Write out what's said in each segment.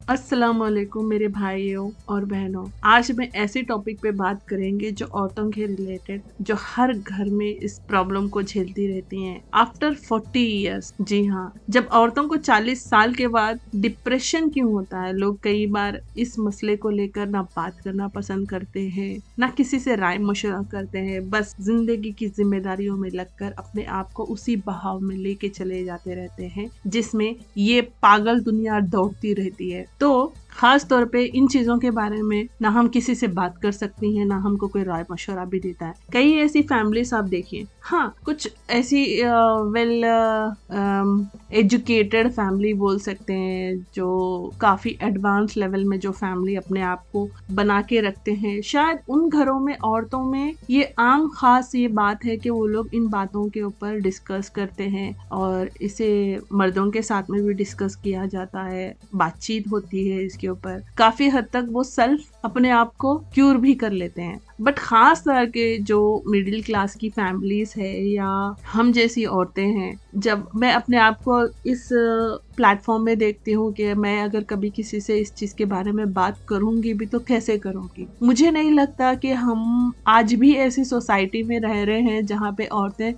अस्सलाम वालेकुम मेरे भाइयों और बहनों। आज मैं ऐसे टॉपिक पे बात करेंगे जो औरतों के रिलेटेड, जो हर घर में इस प्रॉब्लम को झेलती रहती हैं आफ्टर 40 इयर्स। जी हाँ, जब औरतों को 40 साल के बाद डिप्रेशन क्यों होता है। लोग कई बार इस मसले को लेकर ना बात करना पसंद करते हैं, ना किसी से राय मशवरा करते हैं, बस जिंदगी की जिम्मेदारियों में लगकर अपने आप को उसी बहाव में लेके चले जाते रहते हैं जिसमें ये पागल दुनिया दौड़ती रहती है। तो खास तौर पे इन चीजों के बारे में ना हम किसी से बात कर सकती हैं, ना हमको कोई राय मशवरा भी देता है। कई ऐसी फैमिलीज आप देखिए, हाँ कुछ ऐसी वेल एजुकेटेड फैमिली बोल सकते हैं, जो काफी एडवांस लेवल में जो फैमिली अपने आप को बना के रखते हैं। शायद उन घरों में औरतों में ये आम खास ये बात है कि वो लोग इन बातों के ऊपर डिस्कस करते हैं और इसे मर्दों के साथ में भी डिस्कस किया जाता है, बातचीत होती है इसके ऊपर। काफी हद तक वो सेल्फ अपने आप को क्यूर भी कर लेते हैं। बट खास तरह के जो मिडिल क्लास की फैमिलीज है या हम जैसी औरतें हैं, जब मैं अपने आप को इस प्लेटफॉर्म में देखती हूँ कि मैं अगर कभी किसी से इस चीज के बारे में बात करूंगी भी तो कैसे करूंगी। मुझे नहीं लगता कि हम आज भी ऐसी सोसाइटी में रह रहे हैं जहाँ पे औरतें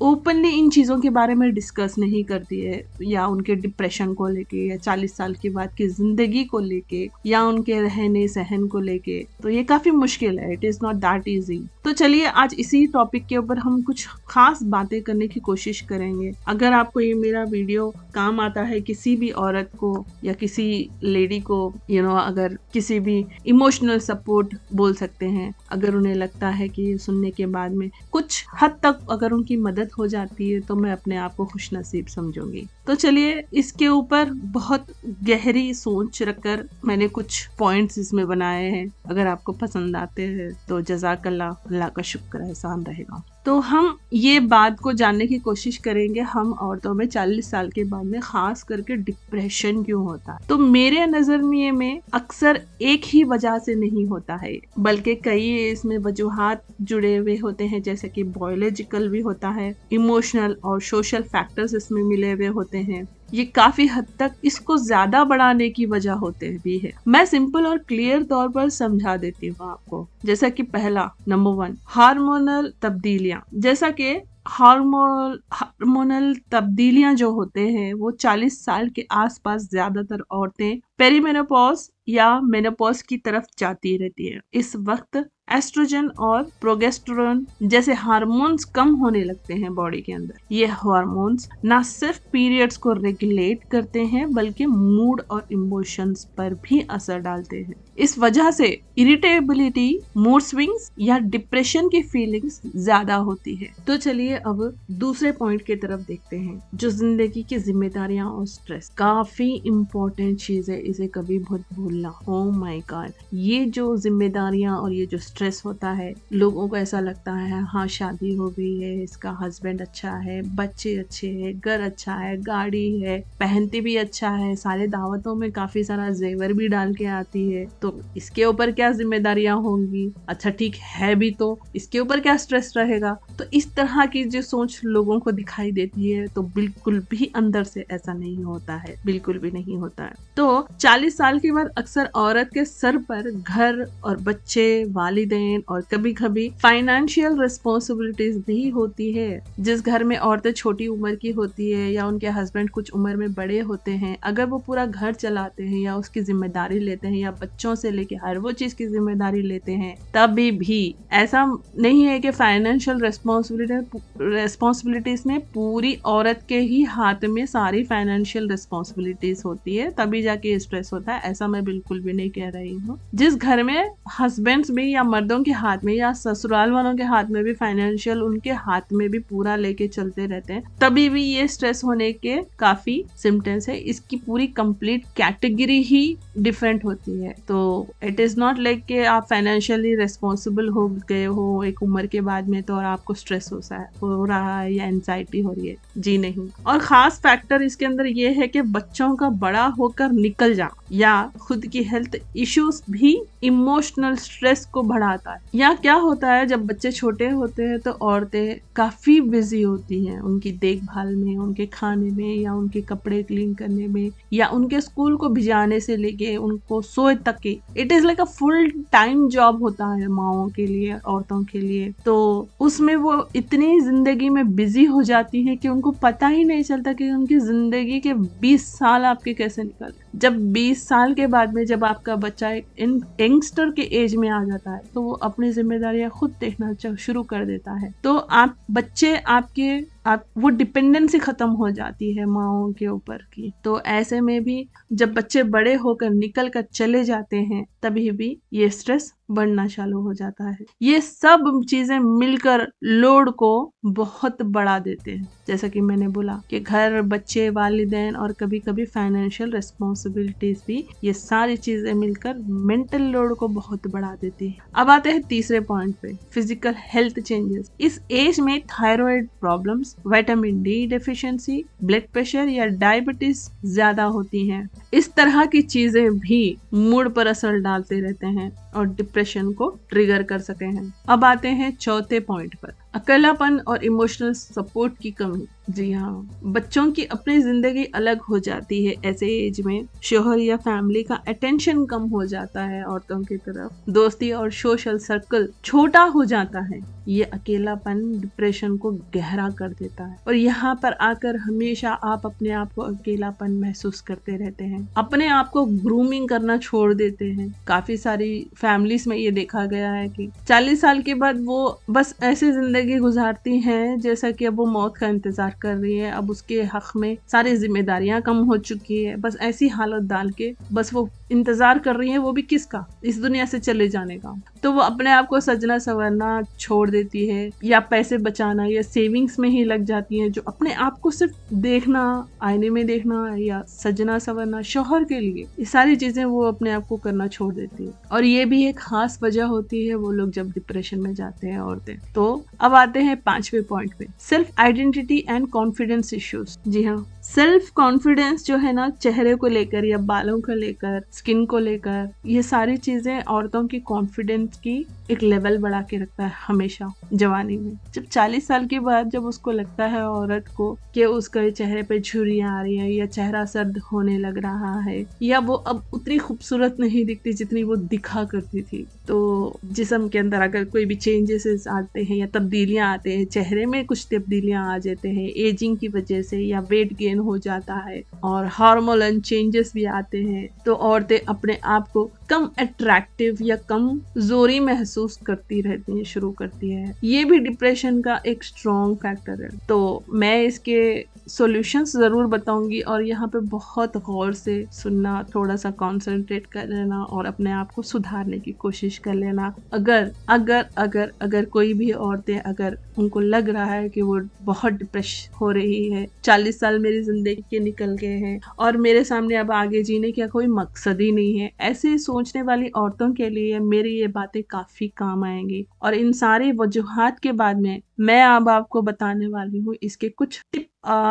ओपनली इन चीजों के बारे में डिस्कस नहीं करती है, या उनके डिप्रेशन को लेके, या 40 साल के बाद की जिंदगी को लेके, या उनके रहने सहन को लेके। तो ये काफी मुश्किल है, it is not that easy. तो चलिए आज इसी टॉपिक के ऊपर हम कुछ खास बातें करने की कोशिश करेंगे। अगर आपको ये मेरा वीडियो काम आता है किसी भी औरत को या किसी लेडी को, अगर किसी भी इमोशनल सपोर्ट बोल सकते हैं, अगर उन्हें लगता है कि ये सुनने के बाद में कुछ हद तक अगर उनकी मदद हो जाती है तो मैं अपने आप को खुशनसीब समझूंगी। तो चलिए इसके ऊपर बहुत गहरी सोच रखकर मैंने कुछ पॉइंट्स इसमें बनाए हैं। अगर आपको पसंद आते हैं तो जज़ाकल्लाह, अल्लाह का शुक्र एहसान रहेगा। तो हम ये बात को जानने की कोशिश करेंगे, हम औरतों में 40 साल के बाद में खास करके डिप्रेशन क्यों होता है। तो मेरे नजरिए में अक्सर एक ही वजह से नहीं होता है, बल्कि कई इसमें वजूहात जुड़े हुए होते हैं, जैसे कि बायोलॉजिकल भी होता है, इमोशनल और सोशल फैक्टर्स इसमें मिले हुए होते हैं। ये काफी हद तक इसको ज्यादा बढ़ाने की वजह होते भी है। मैं सिंपल और क्लियर तौर पर समझा देती हूँ आपको। जैसा कि पहला, नंबर 1, हार्मोनल तब्दीलियां। जैसा कि हार्मोनल तब्दीलियां जो होते हैं वो 40 साल के आसपास ज्यादातर औरतें पेरीमेनोपॉज या मेनोपॉज की तरफ जाती रहती है। इस वक्त एस्ट्रोजन और प्रोगेस्टेरोन जैसे हार्मोन्स कम होने लगते हैं बॉडी के अंदर। ये हार्मोन्स ना सिर्फ पीरियड्स को रेगुलेट करते हैं बल्कि मूड और इमोशंस पर भी असर डालते हैं। इस वजह से इरिटेबिलिटी, मूड स्विंग्स या डिप्रेशन की फीलिंग्स ज्यादा होती है। तो चलिए अब दूसरे पॉइंट की तरफ देखते हैं, जो जिंदगी की जिम्मेदारियां और स्ट्रेस। काफी इम्पोर्टेंट चीज है, इसे कभी मत भूलना। ओह माय गॉड, ये जो जिम्मेदारियां और ये जो स्ट्रेस होता है, लोगों को ऐसा लगता है हाँ शादी हो गई है, इसका हस्बैंड अच्छा है, बच्चे अच्छे हैं, घर अच्छा है, गाड़ी है, पहनती भी अच्छा है, सारे दावतों में काफी सारा जेवर भी डाल के आती है, तो इसके ऊपर क्या जिम्मेदारियां होंगी। अच्छा ठीक है भी तो इसके ऊपर क्या स्ट्रेस रहेगा। तो इस तरह की जो सोच लोगों को दिखाई देती है, तो बिल्कुल भी अंदर से ऐसा नहीं होता है, बिल्कुल भी नहीं होता है। तो 40 साल के बाद अक्सर औरत के सर पर घर और बच्चे, वालिदैन और कभी कभी फाइनेंशियल रिस्पॉन्सिबिलिटीज भी होती है। जिस घर में औरतें छोटी उम्र की होती है या उनके हस्बैंड कुछ उम्र में बड़े होते हैं, अगर वो पूरा घर चलाते हैं या उसकी जिम्मेदारी लेते हैं या बच्चों से लेके हर वो चीज की जिम्मेदारी लेते हैं, तभी भी ऐसा नहीं है कि फाइनेंशियल रिस्पॉन्सिबिलिटीज में पूरी औरत के ही हाथ में सारी फाइनेंशियल रिस्पॉन्सिबिलिटीज होती है तभी जाके स्ट्रेस होता है। ऐसा मैं बिल्कुल भी नहीं कह रही हूँ। जिस घर में हस्बैंड्स भी या मर्दों के हाथ में या ससुराल वालों के हाथ में भी फाइनेंशियल उनके हाथ में भी पूरा लेके चलते रहते हैं, तभी भी ये स्ट्रेस होने के काफी सिम्टम्स है। इसकी पूरी कंप्लीट कैटेगरी ही डिफरेंट होती है। तो इट इज नॉट लाइक कि आप फाइनेंशियली रिस्पॉन्सिबल हो गए हो एक उम्र के बाद में तो और आपको स्ट्रेस हो रहा है या एंजाइटी हो रही है, जी नहीं। और खास फैक्टर इसके अंदर ये है कि बच्चों का बड़ा होकर निकल जाना या खुद की हेल्थ इश्यूज भी इमोशनल स्ट्रेस को बढ़ाता है। या क्या होता है, जब बच्चे छोटे होते हैं तो औरतें काफी बिजी होती हैं उनकी देखभाल में, उनके खाने में, या उनके कपड़े क्लीन करने में, या उनके स्कूल को भिजाने से लेके उनको सोए तक के। It is like a full time job होता है माओ के लिए, औरतों के लिए। तो उसमें वो इतनी जिंदगी में बिजी हो जाती है कि उनको पता ही नहीं चलता कि उनकी जिंदगी के 20 साल आपके कैसे निकल। जब 20 साल के बाद में जब आपका बच्चा एक यंगस्टर के एज में आ जाता है तो वो अपनी जिम्मेदारियां खुद देखना शुरू कर देता है। तो आप बच्चे आप वो डिपेंडेंसी खत्म हो जाती है माओ के ऊपर की। तो ऐसे में भी जब बच्चे बड़े होकर निकल कर चले जाते हैं तभी भी ये स्ट्रेस बढ़ना चालू हो जाता है। ये सब चीजें मिलकर लोड को बहुत बढ़ा देते हैं। जैसा कि मैंने बोला कि घर, बच्चे, वालिदैन और कभी कभी फाइनेंशियल रिस्पॉन्सिबिलिटीज भी, ये सारी चीजें मिलकर मेंटल लोड को बहुत बढ़ा देती है। अब आते हैं तीसरे पॉइंट पे, फिजिकल हेल्थ चेंजेस। इस एज में thyroid problems, vitamin D deficiency, blood pressure या डायबिटीज ज्यादा होती हैं। इस तरह की चीजें भी मूड पर असर डालते रहते हैं और डिप्रेशन को ट्रिगर कर सकते हैं। अब आते हैं चौथे पॉइंट पर, अकेलापन और इमोशनल सपोर्ट की कमी। जी हाँ, बच्चों की अपनी जिंदगी अलग हो जाती है ऐसे एज में। शोहर या फैमिली का अटेंशन कम हो जाता है औरतों की तरफ, दोस्ती और सोशल सर्कल छोटा हो जाता है। ये अकेलापन डिप्रेशन को गहरा कर देता है और यहाँ पर आकर हमेशा आप अपने आप को अकेलापन महसूस करते रहते हैं, अपने आप को ग्रूमिंग करना छोड़ देते हैं। काफी सारी फैमिलीज में ये देखा गया है कि 40 साल के बाद वो बस ऐसे जिंदगी गुजारती हैं जैसा कि अब वो मौत का इंतजार कर रही है। अब उसके हक में सारी जिम्मेदारियां कम हो चुकी है, बस ऐसी हालत डाल के बस वो इंतजार कर रही है, वो भी किसका, इस दुनिया से चले जाने का। तो वो अपने आप को सजना संवरना छोड़ देती है या पैसे बचाना या सेविंग्स में ही लग जाती है, जो अपने आप को सिर्फ देखना, आईने में देखना या सजना संवरना शौहर के लिए, ये सारी चीजें वो अपने आप को करना छोड़ देती है। और ये भी एक खास वजह होती है वो लोग जब डिप्रेशन में जाते हैं औरतें। तो अब आते हैं पांचवे पॉइंट पे, self identity and confidence issues. जी हाँ, सेल्फ कॉन्फिडेंस जो है ना, चेहरे को लेकर या बालों को लेकर, स्किन को लेकर, ये सारी चीजें औरतों की कॉन्फिडेंस की एक लेवल बढ़ा के रखता है हमेशा जवानी में। जब 40 साल के बाद जब उसको लगता है औरत को कि उसके चेहरे पे झुर्रियां आ रही है या चेहरा सर्द होने लग रहा है या वो अब उतनी खूबसूरत नहीं दिखती जितनी वो दिखा करती थी, तो जिस्म के अंदर अगर कोई भी चेंजेस आते हैं या तब्दीलियां आते हैं, चेहरे में कुछ तब्दीलियां आ जाते हैं एजिंग की वजह से या वेट गेन हो जाता है और हार्मोनल चेंजेस भी आते हैं, तो औरतें अपने आप को कम अट्रैक्टिव या कम जोरी महसूस करती रहती हैं, शुरू करती है। ये भी डिप्रेशन का एक स्ट्रॉन्ग फैक्टर है। तो मैं इसके सॉल्यूशंस ज़रूर बताऊंगी और यहाँ पे बहुत गौर से सुनना, थोड़ा सा कंसंट्रेट कर लेना और अपने आप को सुधारने की कोशिश कर लेना। अगर अगर अगर अगर कोई भी औरतें, अगर उनको लग रहा है कि वो बहुत डिप्रेस हो रही है, 40 साल मेरी जिंदगी के निकल गए हैं और मेरे सामने अब आगे जीने का कोई मकसद ही नहीं है, ऐसे सोचने वाली औरतों के लिए मेरी ये बातें काफी काम आएंगी। और इन सारी वजूहात के बाद में मैं अब आपको बताने वाली हूँ इसके कुछ टिप,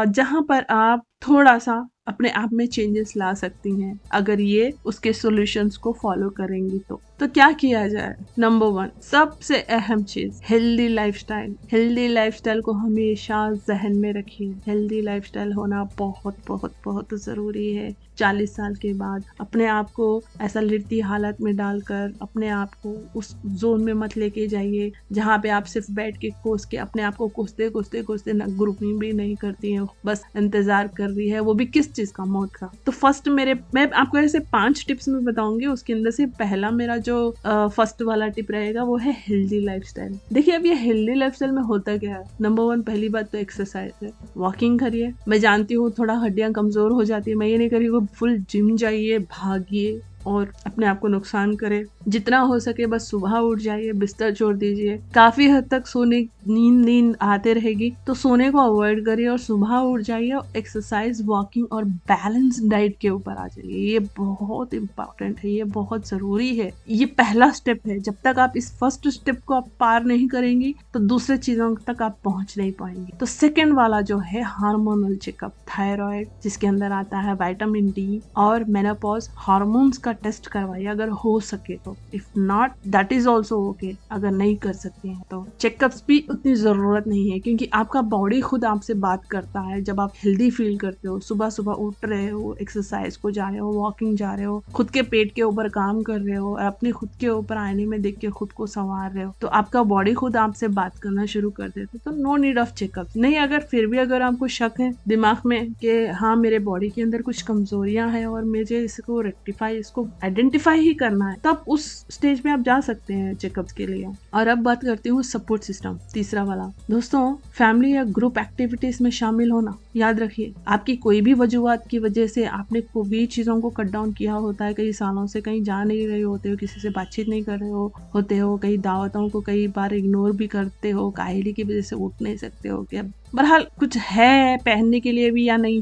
जहाँ पर आप थोड़ा सा अपने आप में चेंजेस ला सकती हैं अगर ये उसके सॉल्यूशंस को फॉलो करेंगी। तो क्या किया जाए? नंबर 1, सबसे अहम चीज, हेल्दी लाइफस्टाइल। हेल्दी लाइफस्टाइल को हमेशा जहन में रखिए। हेल्दी लाइफस्टाइल होना बहुत बहुत बहुत जरूरी है। 40 साल के बाद अपने आप को ऐसा लिट्टी हालत में डालकर अपने आप को उस जोन में मत लेके जाइए जहाँ पे आप सिर्फ बैठ के कोस के अपने आप को कोसते कोसते कोसते न ग्रुपिंग भी नहीं करती है, बस इंतजार कर रही है, वो भी किस चीज का, मौत का। तो फर्स्ट मैं आपको ऐसे 5 टिप्स में बताऊंगी। उसके अंदर से पहला मेरा जो फर्स्ट वाला टिप रहेगा वो है हेल्दी लाइफस्टाइल। देखिए, अब ये हेल्दी लाइफस्टाइल में होता क्या है? नंबर 1, पहली बात तो एक्सरसाइज है। वॉकिंग करिए। मैं जानती हूँ थोड़ा हड्डियां कमजोर हो जाती है, मैं ये नहीं करी वो फुल जिम जाइए, भागिए और अपने आप को नुकसान करे। जितना हो सके बस सुबह उठ जाइए, बिस्तर छोड़ दीजिए। काफी हद तक सोने नींद नींद आते रहेगी तो सोने को अवॉइड करिए और सुबह उठ जाइए और एक्सरसाइज, वॉकिंग और बैलेंस डाइट के ऊपर आ जाइए। ये बहुत इंपॉर्टेंट है, ये बहुत जरूरी है। ये पहला स्टेप है। जब तक आप इस फर्स्ट स्टेप को आप पार नहीं करेंगी तो दूसरे चीजों तक आप पहुंच नहीं पाएंगे। तो सेकेंड वाला जो है हार्मोनल चेकअप, थायराइड जिसके अंदर आता है विटामिन डी और मेनोपॉज हार्मोन्स का टेस्ट करवाइए अगर हो सके तो। If not that is also okay. अगर नहीं कर सकते हैं तो चेकअप्स भी उतनी जरूरत नहीं है, क्योंकि आपका बॉडी खुद आपसे बात करता है। जब आप हेल्दी फील करते हो, सुबह सुबह उठ रहे हो, एक्सरसाइज को जा रहे हो, वॉकिंग जा रहे हो, खुद के पेट के ऊपर काम कर रहे हो और अपने खुद के ऊपर आईने में देख के खुद को संवार रहे हो, तो आपका बॉडी खुद आपसे बात करना शुरू कर देते। तो नो नीड ऑफ चेकअप। नहीं, अगर फिर भी अगर आपको शक है दिमाग में कि हाँ मेरे बॉडी के अंदर कुछ कमजोरियां हैं और मुझे इसको रेक्टिफाई, इसको आइडेंटिफाई ही करना है, तब उस स्टेज में आप जा सकते हैं चेकअप के लिए। और अब बात करती हूँ सपोर्ट सिस्टम, तीसरा वाला। दोस्तों, फैमिली या ग्रुप एक्टिविटीज में शामिल होना। याद रखिए, आपकी कोई भी वजूहात की वजह से आपने कोई चीजों को कट डाउन किया होता है, कई सालों से कहीं जा नहीं रहे होते हो, किसी से बातचीत नहीं कर रहे होते हो, कई दावतों को कई बार इग्नोर भी करते हो, काहली की वजह से उठ नहीं सकते हो, क्या बहरहाल कुछ है पहनने के लिए भी या नहीं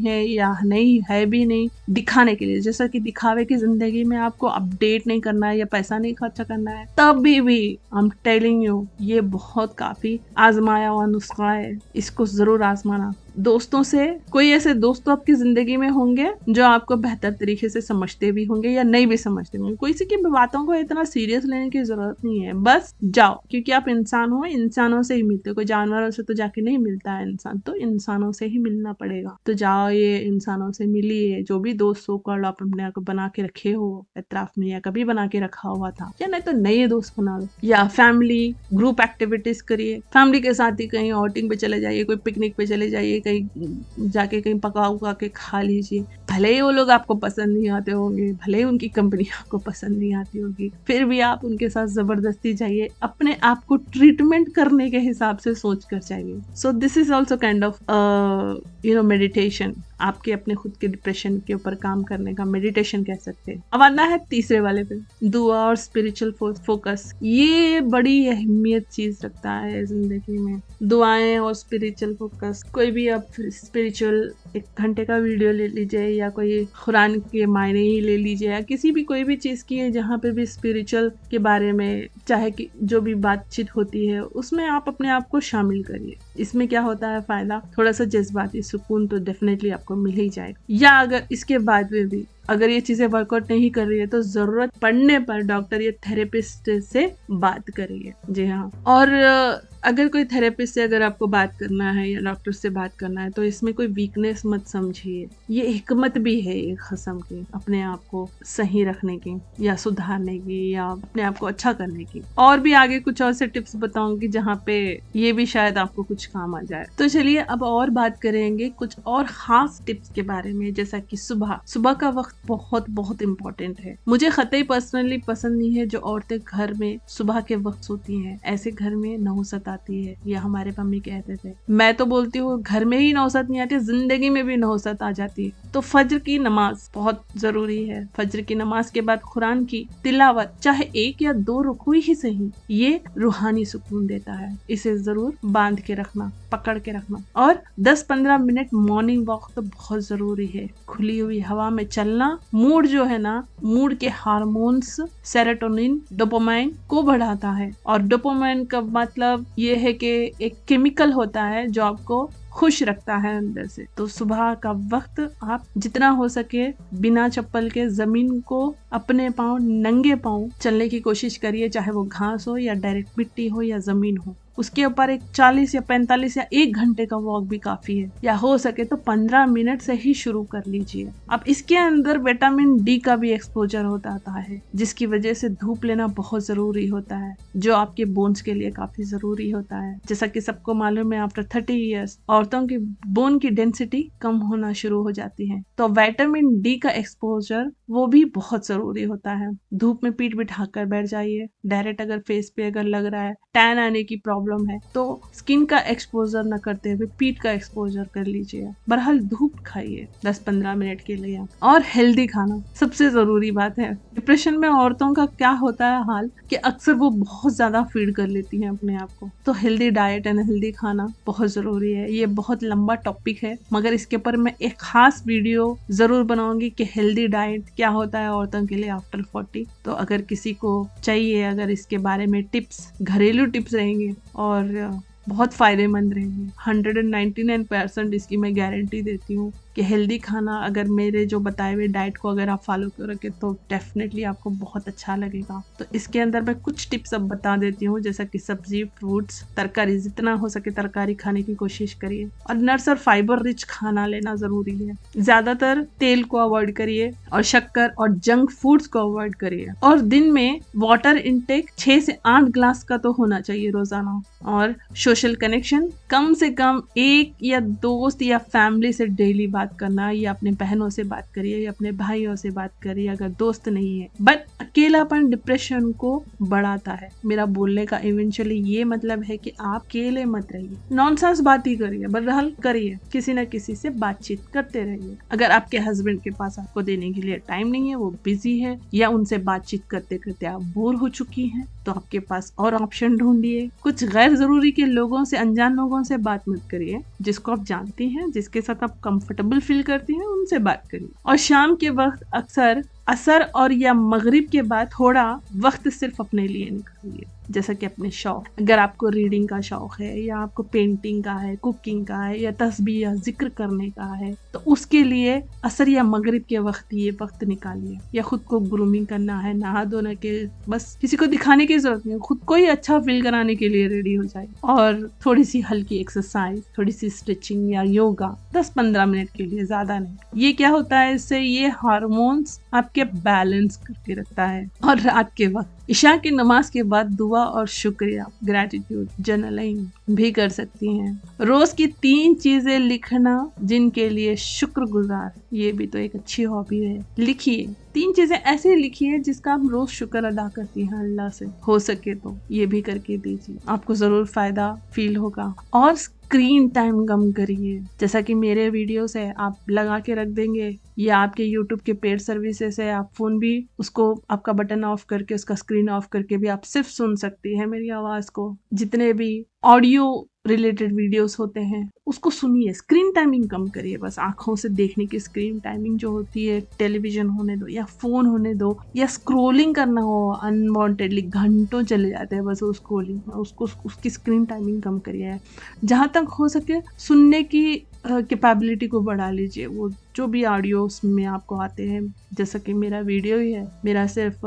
है भी नहीं, दिखाने के लिए, जैसा कि दिखावे की जिंदगी में आपको अपडेट नहीं करना है या पैसा नहीं खर्चा करना है, तब भी आई एम टेलिंग यू, ये बहुत काफी आजमाया हुआ नुस्खा है। इसको जरूर आजमाना। दोस्तों से, कोई ऐसे दोस्त तो आपकी जिंदगी में होंगे जो आपको बेहतर तरीके से समझते भी होंगे या नहीं भी समझते होंगे। कोई सी की बातों को इतना सीरियस लेने की जरूरत नहीं है, बस जाओ, क्योंकि आप इंसान हो, इंसानों से ही मिलते हो। कोई जानवरों से तो जाके नहीं मिलता है इंसान, तो इंसानों से ही मिलना पड़ेगा। तो जाओ, ये इंसानों से मिलिए। जो भी दोस्त सो कर आप अपने आप को बना के रखे हो एतराफ में, या कभी बना के रखा हुआ था, या नहीं तो नए दोस्त बना लो। या फैमिली ग्रुप एक्टिविटीज करिए, फैमिली के साथ ही कहीं आउटिंग पे चले जाइए, कोई पिकनिक पे चले जाइए, कहीं जाके कहीं पका उका के खा लीजिए। भले ही वो लोग आपको पसंद नहीं आते होंगे, भले ही उनकी कंपनी आपको पसंद नहीं आती होगी, फिर भी आप उनके साथ जबरदस्ती जाइए, अपने आप को ट्रीटमेंट करने के हिसाब से सोच कर जाइए। So this is also kind of meditation. आपके अपने खुद के डिप्रेशन के ऊपर काम करने का मेडिटेशन कह सकते हैं। अब आना है तीसरे वाले पे, दुआ और स्पिरिचुअल फोकस। ये बड़ी अहमियत चीज रखता है जिंदगी में, दुआएं और स्पिरिचुअल फोकस। कोई भी आप स्पिरिचुअल 1 घंटे का वीडियो ले लीजिए, या कोई कुरान के मायने ही ले लीजिए, या किसी भी कोई भी चीज की है जहाँ पे भी स्पिरिचुअल के बारे में चाहे कि जो भी बातचीत होती है, उसमें आप अपने आप को शामिल करिए। इसमें क्या होता है फायदा, थोड़ा सा जज्बाती सुकून तो डेफिनेटली आपको मिल ही जाएगा। या अगर इसके बाद में भी अगर ये चीजें वर्कआउट नहीं कर रही है तो जरूरत पड़ने पर डॉक्टर या थेरेपिस्ट से बात करिए। जी हाँ। और अगर कोई थेरेपिस्ट से अगर आपको बात करना है या डॉक्टर से बात करना है तो इसमें कोई वीकनेस मत समझिए। ये हिकमत भी है एक किस्म की, अपने आप को सही रखने की या सुधारने की या अपने आप को अच्छा करने की। और भी आगे कुछ और से टिप्स बताऊंगी जहाँ पे ये भी शायद आपको कुछ काम आ जाए। तो चलिए अब और बात करेंगे कुछ और खास टिप्स के बारे में, जैसा कि सुबह का वक्त बहुत बहुत इम्पोर्टेंट है। मुझे कतई पर्सनली पसंद नहीं है जो औरतें घर में सुबह के वक्त सोती हैं। ऐसे घर में नहुसत आती है, या हमारे मम्मी कहते थे। मैं तो बोलती हूँ घर में ही नहुसत नहीं आती, जिंदगी में भी नहुसत आ जाती है। तो फज्र की नमाज बहुत जरूरी है। फज्र की नमाज के बाद कुरान की तिलावत, चाहे 1 या 2 रुकू ही सही, ये रूहानी सुकून देता है। इसे जरूर बांध के रखना, पकड़ के रखना। और 10-15 मिनट मॉर्निंग वॉक तो बहुत जरूरी है। खुली हुई हवा में चलना मूड जो है ना, मूड के हार्मोन्स सेरोटोनिन, डोपामाइन को बढ़ाता है। और डोपामाइन का मतलब ये है कि एक केमिकल होता है जो आपको खुश रखता है अंदर से। तो सुबह का वक्त आप जितना हो सके बिना चप्पल के जमीन को अपने पाँव, नंगे पाँव चलने की कोशिश करिए, चाहे वो घास हो या डायरेक्ट मिट्टी हो या जमीन हो। उसके ऊपर एक 40 या 45 या 1 घंटे का वॉक भी काफी है, या हो सके तो 15 मिनट से ही शुरू कर लीजिए। अब इसके अंदर विटामिन डी का भी एक्सपोजर होता है, जिसकी वजह से धूप लेना बहुत जरूरी होता है, जो आपके बोन्स के लिए काफी जरूरी होता है। जैसा कि सबको मालूम है, आफ्टर 30 इयर्स और औरतों की बोन की डेंसिटी कम होना शुरू हो जाती है। तो विटामिन डी का एक्सपोजर वो भी बहुत जरूरी होता है। धूप में पीठ बिठाकर बैठ जाइए, डायरेक्ट अगर फेस पे अगर लग रहा है, टैन आने की प्रॉब्लम है तो स्किन का एक्सपोजर न करते हुए पीठ का एक्सपोजर कर लीजिए। बहरहाल धूप खाइए 10-15 मिनट के लिए। और हेल्दी खाना सबसे जरूरी बात है। डिप्रेशन में औरतों का क्या होता है हाल कि अक्सर वो बहुत ज्यादा फीड कर लेती हैं अपने आप को। तो हेल्दी डाइट एंड हेल्दी खाना बहुत जरूरी है। ये बहुत लंबा टॉपिक है, मगर इसके ऊपर मैं एक खास वीडियो जरूर बनाऊंगी कि हेल्दी डाइट क्या होता है औरतों के लिए आफ्टर 40। तो अगर किसी को चाहिए, अगर इसके बारे में टिप्स, घरेलू टिप्स रहेंगे और बहुत फायदेमंद रहेंगे। 199% इसकी मैं गारंटी देती हूँ कि हेल्दी खाना अगर मेरे जो बताए हुए डाइट को अगर आप फॉलो करोगे तो डेफिनेटली आपको बहुत अच्छा लगेगा। तो इसके अंदर मैं कुछ टिप्स अब बता देती हूँ, जैसा कि सब्जी, फ्रूट्स, तरकारी, जितना हो सके तरकारी खाने की कोशिश करिए। और नट्स और फाइबर रिच खाना लेना जरूरी है। ज्यादातर तेल को अवॉइड करिए और शक्कर और जंक फूड्स को अवॉइड करिए। और दिन में वाटर इनटेक 6 से 8 ग्लास का तो होना चाहिए रोजाना। और सोशल कनेक्शन, कम से कम एक या दोस्त या फैमिली से डेली बात करना, या अपने बहनों से बात करिए या अपने भाइयों से बात करिए अगर दोस्त नहीं है। बट अकेलापन डिप्रेशन को बढ़ाता है। मेरा बोलने का इवेंचुअली ये मतलब है कि आप अकेले मत रहिए, नॉनसेंस बात ही करिए, बहरहाल करिए, किसी न किसी से बातचीत करते रहिए। अगर आपके हस्बैंड के पास आपको देने के लिए टाइम नहीं है, वो बिजी है, या उनसे बातचीत करते करते आप बोर हो चुकी हैं, तो आपके पास और ऑप्शन ढूंढिए। कुछ गैर जरूरी के लोगों से, अनजान लोगों से बात मत करिए। जिसको आप जानती हैं, जिसके साथ आप कंफर्टेबल फील करती हैं, उनसे बात करिए। और शाम के वक्त अक्सर असर और या मगरिब के बाद थोड़ा वक्त सिर्फ अपने लिए निकालिए, जैसा कि अपने शौक, अगर आपको रीडिंग का शौक है, या आपको पेंटिंग का है, कुकिंग का है, या तस्बीह या जिक्र करने का है, तो उसके लिए असर या मगरिब के वक्त ये वक्त निकालिए। या खुद को ग्रूमिंग करना है, नहा धोने के, बस किसी को दिखाने की जरूरत नहीं, खुद को ही अच्छा फील कराने के लिए रेडी हो जाए। और थोड़ी सी हल्की एक्सरसाइज, थोड़ी सी स्ट्रेचिंग या योगा 10-15 मिनट के लिए, ज्यादा नहीं। ये क्या होता है, इससे ये हार्मोन्स आपके बैलेंस करके रखता है। और रात के वक्त इशा की नमाज के बाद दुआ और शुक्रिया, ग्रेटिट्यूड जर्नलिंग भी कर सकती हैं। रोज की 3 चीजें लिखना जिनके लिए शुक्रगुजार, ये भी तो एक अच्छी हॉबी है। लिखिए 3 चीजें ऐसे लिखिए जिसका आप रोज शुक्र अदा करती हैं अल्लाह से। हो सके तो ये भी करके दीजिए, आपको जरूर फायदा फील होगा। और स्क्रीन टाइम कम करिए, जैसा कि मेरे वीडियोस है आप लगा के रख देंगे, या आपके यूट्यूब के पेड सर्विसेज है, आप फोन भी उसको आपका बटन ऑफ करके, उसका स्क्रीन ऑफ करके भी आप सिर्फ सुन सकती है मेरी आवाज को। जितने भी ऑडियो रिलेटेड वीडियोस होते हैं उसको सुनिए, स्क्रीन टाइमिंग कम करिए। बस आंखों से देखने की स्क्रीन टाइमिंग जो होती है, टेलीविजन होने दो या फोन होने दो, या स्क्रोलिंग करना हो अनवांटेडली, घंटों चले जाते हैं बस वो स्क्रोलिंग में, उसको उसकी स्क्रीन टाइमिंग कम करिए। जहां तक हो सके सुनने की कैपेबिलिटी को बढ़ा लीजिए। वो जो भी ऑडियोस में आपको आते हैं, जैसा कि मेरा वीडियो ही है, मेरा सिर्फ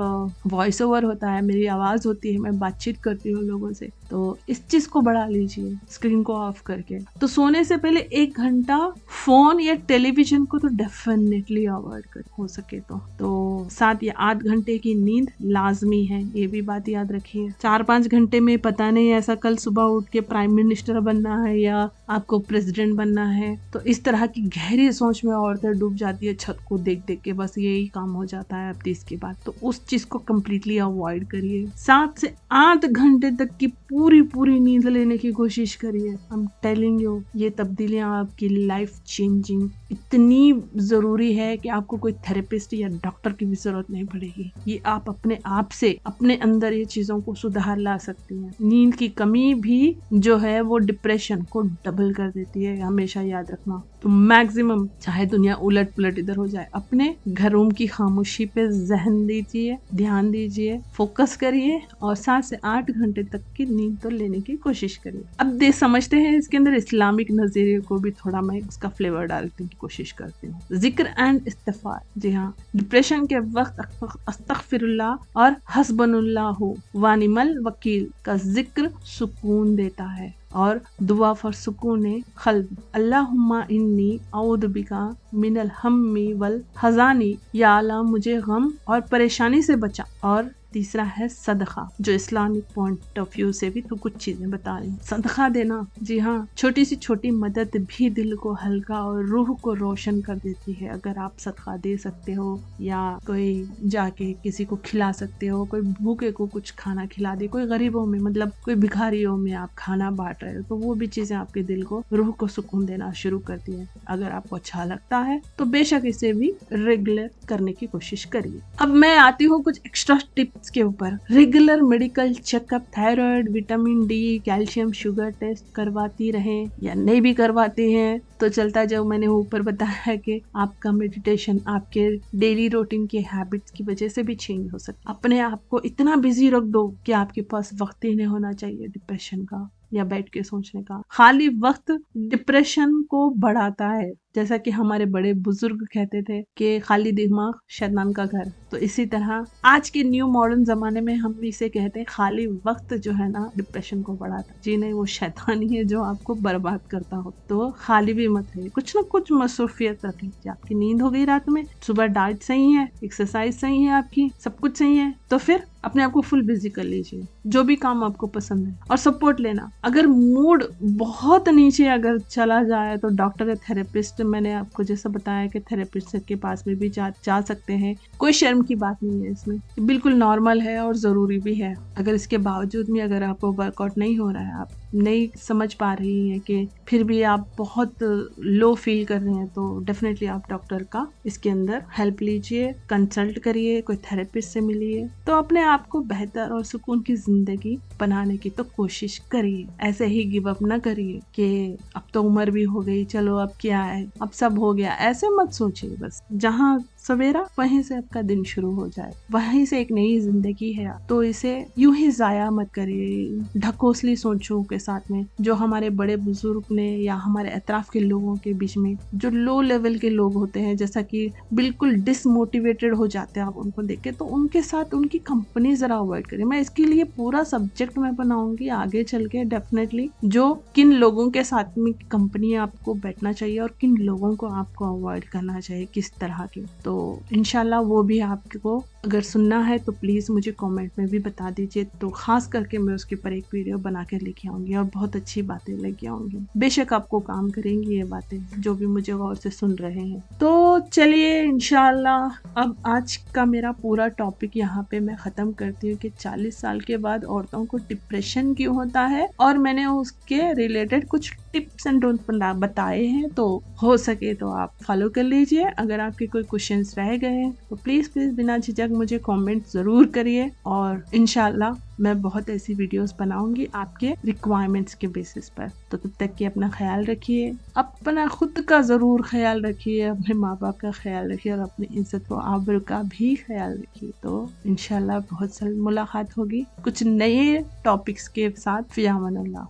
वॉइस ओवर होता है, मेरी आवाज़ होती है, मैं बातचीत करती हूँ लोगों से, तो इस चीज़ को बढ़ा लीजिए स्क्रीन को ऑफ करके। तो सोने से पहले 1 घंटा फोन या टेलीविजन को तो डेफिनेटली अवॉइड कर हो सके तो 7 या 8 घंटे की नींद लाजमी है, ये भी बात याद रखिए। 4-5 घंटे में पता नहीं ऐसा कल सुबह उठ के प्राइम मिनिस्टर बनना है या आपको प्रेसिडेंट बनना है, तो इस तरह की गहरी सोच में औरतें डूब जाती है छत को देख देख के, बस यही काम हो जाता है अब 30 के बाद। तो उस चीज को कम्प्लीटली अवॉइड करिए। 7 से 8 घंटे तक की पूरी नींद लेने की कोशिश करिए। आई एम टेलिंग यू, ये तब्दीलियां आपकी लाइफ चेंजिंग इतनी जरूरी है कि आपको कोई थेरेपिस्ट या डॉक्टर की भी जरूरत नहीं पड़ेगी। ये आप अपने आप से अपने अंदर ये चीजों को सुधार ला सकती हैं। नींद की कमी भी जो है वो डिप्रेशन को डबल कर देती है, हमेशा याद रखना। तो मैक्सिमम चाहे दुनिया उलट पुलट इधर हो जाए, अपने घरों की खामोशी पे जहन दीजिए, ध्यान दीजिए, फोकस करिए और 7 से 8 घंटे तक की नींद तो लेने की कोशिश करिए। अब समझते हैं इसके अंदर इस्लामिक नजरिए को भी थोड़ा मैं उसका फ्लेवर डालने की कोशिश करती हूँ। जिक्र एंड इस्तिगफार, जी हाँ, डिप्रेशन के वक्त अस्तगफिरुल्लाह और हस्बुनल्लाहु व निअमल वकील का जिक्र सुकून देता है। और दुआ फॉर सुकून क़ल्ब, अल्लाहुम्मा इन्नी औदु बिका मिनल हम्मी वल हज़ानी, या अल्लाह मुझे गम और परेशानी से बचा और तीसरा है सदका, जो इस्लामिक पॉइंट ऑफ व्यू से भी तो कुछ चीजें बता रही हूँ। सदका देना, जी हाँ, छोटी सी छोटी मदद भी दिल को हल्का और रूह को रोशन कर देती है। अगर आप सदका दे सकते हो या कोई जाके किसी को खिला सकते हो, कोई भूखे को कुछ खाना खिला दे, कोई गरीबों में मतलब कोई भिखारियों में आप खाना बांट रहे हो, तो वो भी चीजें आपके दिल को, रूह को सुकून देना शुरू करती है। अगर आपको अच्छा लगता है तो बेशक इसे भी रेगुलर करने की कोशिश करिए। अब मैं आती हूँ कुछ एक्स्ट्रा टिप्स के ऊपर। Regular medical checkup, thyroid, vitamin D, calcium, sugar test करवाती रहें या नहीं भी करवाते हैं तो चलता जाओ। मैंने ऊपर बताया है कि आपका मेडिटेशन आपके डेली रूटीन के हैबिट्स की वजह से भी चेंज हो सकता है। अपने आप को इतना बिजी रख दो कि आपके पास वक्त ही नहीं होना चाहिए डिप्रेशन का या बैठ के सोचने का। खाली वक्त डिप्रेशन को बढ़ाता है। जैसा कि हमारे बड़े बुजुर्ग कहते थे कि खाली दिमाग शैतान का घर, तो इसी तरह आज के न्यू मॉडर्न जमाने में हम इसे कहते हैं खाली वक्त जो है ना डिप्रेशन को बढ़ाता है। जी नहीं, वो शैतान ही है जो आपको बर्बाद करता हो। तो खाली भी मत रहिए, कुछ ना कुछ मसरूफियत रख लीजिए। आपकी नींद हो गई रात में, सुबह डाइट सही है, एक्सरसाइज सही है, आपकी सब कुछ सही है, तो फिर अपने आप को फुल बिजी कर लीजिए, जो भी काम आपको पसंद है। और सपोर्ट लेना, अगर मूड बहुत नीचे अगर चला जाए तो डॉक्टर या थेरेपिस्ट, मैंने आपको जैसा बताया कि थेरेपिस्ट के पास में भी जा सकते हैं। कोई शर्म की बात नहीं है इसमें, बिल्कुल नॉर्मल है और ज़रूरी भी है। अगर इसके बावजूद भी अगर आपको वर्कआउट नहीं हो रहा है, आप नहीं समझ पा रही हैं कि फिर भी आप बहुत लो फील कर रहे हैं, तो डेफिनेटली आप डॉक्टर का इसके अंदर हेल्प लीजिए, कंसल्ट करिए, कोई थेरेपिस्ट से मिलिए। तो अपने आप को बेहतर और सुकून की जिंदगी बनाने की तो कोशिश करिए। ऐसे ही गिव अप ना करिए कि अब तो उम्र भी हो गई, चलो अब क्या है, अब सब हो गया। ऐसे मत सोचिए। बस जहाँ सवेरा वहीं से आपका दिन शुरू हो जाए, वहीं से एक नई जिंदगी है, तो इसे यूं ही जाया मत करिए ढकोसली सोचों के साथ में। जो हमारे बड़े बुजुर्ग ने या हमारे अतराफ के लोगों के बीच में जो लो लेवल के लोग होते हैं, जैसा कि बिल्कुल डिसमोटिवेटेड हो जाते हैं आप उनको देख के, तो उनके साथ उनकी कंपनी जरा अवॉइड करिए। मैं इसके लिए पूरा सब्जेक्ट मैं बनाऊंगी आगे चल के डेफिनेटली, जो किन लोगों के साथ में कंपनी आपको बैठना चाहिए और किन लोगों को आपको अवॉइड करना चाहिए, किस तरह के। तो इंशाल्लाह वो भी आपको अगर सुनना है तो प्लीज़ मुझे कमेंट में भी बता दीजिए, तो खास करके मैं उसके ऊपर एक वीडियो बना कर लेके आऊँगी और बहुत अच्छी बातें लेके आऊँगी। बेशक आपको काम करेंगी ये बातें, जो भी मुझे गौर से सुन रहे हैं। तो चलिए इंशाल्लाह अब आज का मेरा पूरा टॉपिक यहाँ पे मैं ख़त्म करती हूँ कि 40 साल के बाद औरतों को डिप्रेशन क्यों होता है, और मैंने उसके रिलेटेड कुछ टिप्स एंड डोंट बताए हैं, तो हो सके तो आप फॉलो कर लीजिए। अगर आपके कोई क्वेश्चंस रह गए हैं तो प्लीज़ बिना झिझक मुझे कमेंट ज़रूर करिए, और इंशाल्लाह मैं बहुत ऐसी वीडियोस बनाऊंगी आपके रिक्वायरमेंट्स के बेसिस पर। तो तब तक कि अपना ख्याल रखिए, अपना खुद का ज़रूर ख्याल रखिए, अपने माँ बाप का ख्याल रखिए और अपनी इज्जत व आबरू का भी ख्याल रखिए। तो इंशाल्लाह बहुत जल्द मुलाकात होगी कुछ नए टॉपिक्स के साथ। फ़ियामन अल्लाह।